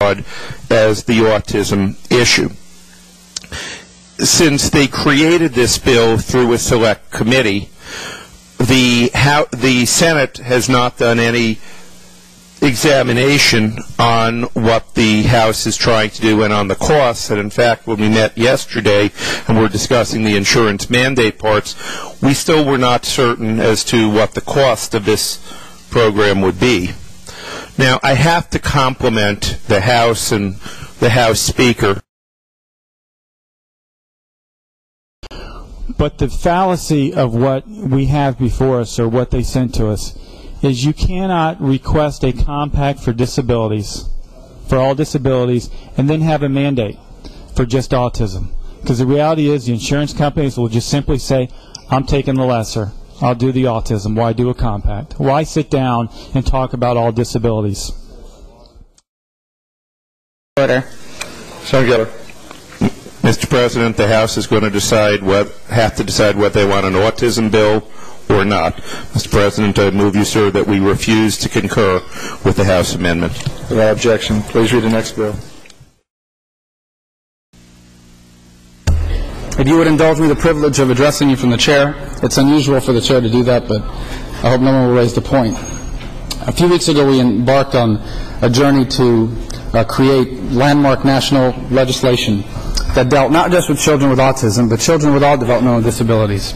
as the autism issue. Since they created this bill through a select committee, the Senate has not done any examination on what the House is trying to do and on the costs. And in fact, when we met yesterday and were discussing the insurance mandate parts, we still were not certain as to what the cost of this program would be. Now, I have to compliment the House and the House Speaker. But the fallacy of what we have before us, or what they sent to us, is you cannot request a compact for disabilities, for all disabilities, and then have a mandate for just autism. Because the reality is the insurance companies will just simply say, I'm taking the lesser. I'll do the autism. Why do a compact? Why sit down and talk about all disabilities? Order. Senator Geller. Mr. President, the House is going to have to decide whether they want an autism bill or not. Mr. President, I move you, sir, that we refuse to concur with the House amendment. Without objection, please read the next bill. If you would indulge me the privilege of addressing you from the chair, it's unusual for the chair to do that, but I hope no one will raise the point. A few weeks ago, we embarked on a journey to create landmark national legislation that dealt not just with children with autism, but children with all developmental disabilities.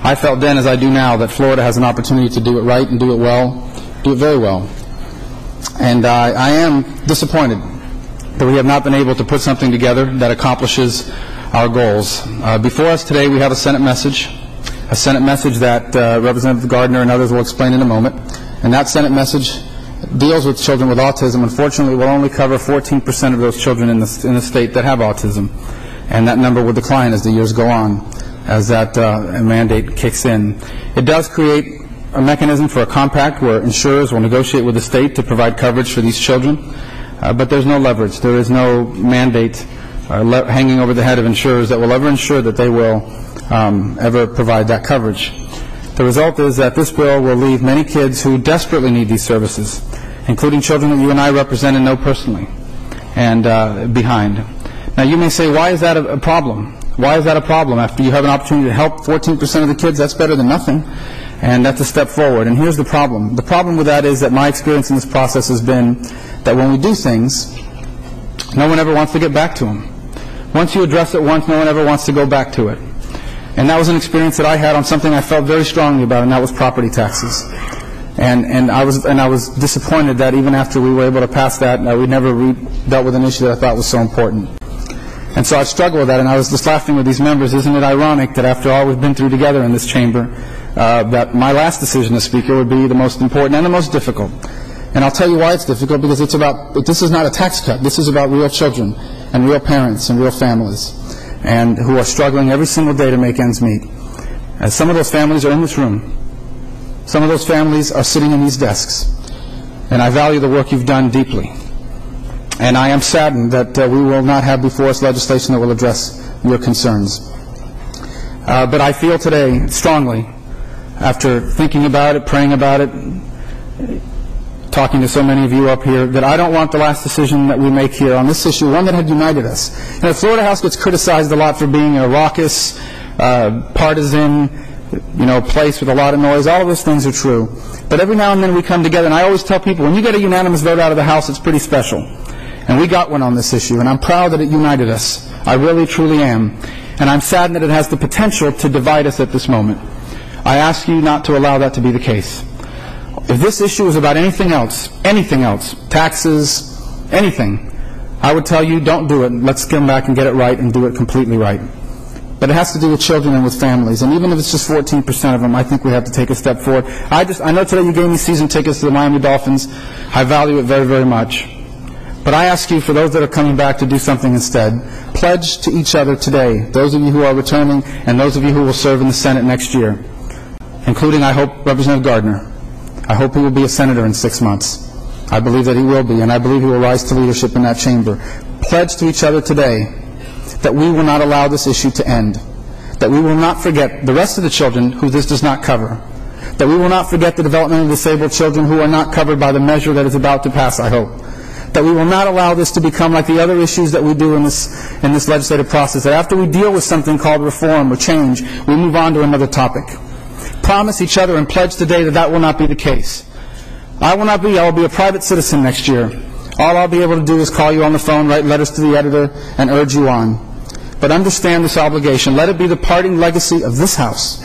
I felt then, as I do now, that Florida has an opportunity to do it right and do it well, do it very well. And I am disappointed that we have not been able to put something together that accomplishes our goals. Before us today, we have a Senate message that Representative Gardner and others will explain in a moment. And that Senate message deals with children with autism. Unfortunately, will only cover 14% of those children in the state that have autism. And that number will decline as the years go on, as that mandate kicks in. It does create a mechanism for a compact where insurers will negotiate with the state to provide coverage for these children. But there's no leverage. There is no mandate hanging over the head of insurers that will ever ensure that they will ever provide that coverage. The result is that this bill will leave many kids who desperately need these services, including children that you and I represent and know personally, and behind. Now, you may say, why is that a problem? Why is that a problem? After you have an opportunity to help 14% of the kids, that's better than nothing, and that's a step forward. And here's the problem. The problem with that is that my experience in this process has been that when we do things, no one ever wants to get back to them. Once you address it once, no one ever wants to go back to it. And that was an experience that I had on something I felt very strongly about, and that was property taxes. And I was disappointed that even after we were able to pass that, we never dealt with an issue that I thought was so important. And so I struggled with that, and I was just laughing with these members. Isn't it ironic that after all we've been through together in this chamber, that my last decision as Speaker would be the most important and the most difficult? And I'll tell you why it's difficult, because this is not a tax cut. This is about real children and real parents and real families, and who are struggling every single day to make ends meet. And some of those families are in this room. Some of those families are sitting in these desks. And I value the work you've done deeply. And I am saddened that we will not have before us legislation that will address your concerns. But I feel today strongly, after thinking about it, praying about it, talking to so many of you up here, that I don't want the last decision that we make here on this issue, one that had united us. You know, the Florida House gets criticized a lot for being a raucous, partisan, place with a lot of noise. All of those things are true. But every now and then we come together, and I always tell people, when you get a unanimous vote out of the House, it's pretty special. And we got one on this issue, and I'm proud that it united us. I really, truly am. And I'm saddened that it has the potential to divide us at this moment. I ask you not to allow that to be the case. If this issue is about anything else, taxes, anything, I would tell you, don't do it. Let's come back and get it right and do it completely right. But it has to do with children and with families. And even if it's just 14% of them, I think we have to take a step forward. I know today you gave me season tickets to the Miami Dolphins. I value it very, very much. But I ask you, for those that are coming back, to do something instead. Pledge to each other today, those of you who are returning and those of you who will serve in the Senate next year, including, I hope, Representative Gardner. I hope he will be a senator in 6 months. I believe that he will be, and I believe he will rise to leadership in that chamber. Pledge to each other today that we will not allow this issue to end, that we will not forget the rest of the children who this does not cover, that we will not forget the developmentally disabled children who are not covered by the measure that is about to pass, I hope, that we will not allow this to become like the other issues that we do in this legislative process, that after we deal with something called reform or change, we move on to another topic. Promise each other and pledge today that that will not be the case. I will be a private citizen next year. All I'll be able to do is call you on the phone, write letters to the editor, and urge you on. But understand this obligation. Let it be the parting legacy of this House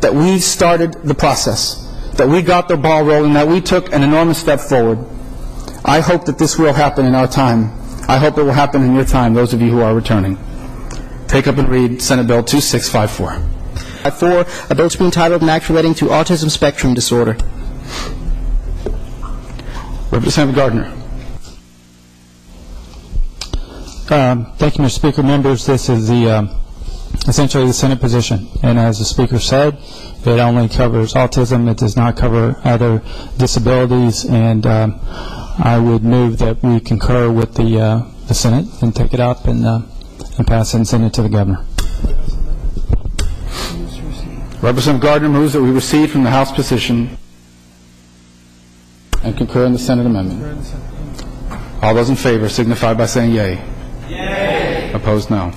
that we started the process, that we got the ball rolling, that we took an enormous step forward. I hope that this will happen in our time. I hope it will happen in your time, those of you who are returning. Take up and read Senate Bill 2654. 4, a bill to be entitled an act relating to autism spectrum disorder. Representative Gardner. Thank you, Mr. Speaker. Members, this is essentially the Senate position. And as the Speaker said, it only covers autism. It does not cover other disabilities. And I would move that we concur with the Senate and take it up and pass it and send it to the Governor. Representative Gardner moves that we receive from the House position and concur in the Senate amendment. All those in favor signify by saying yea. Yea. Opposed, no.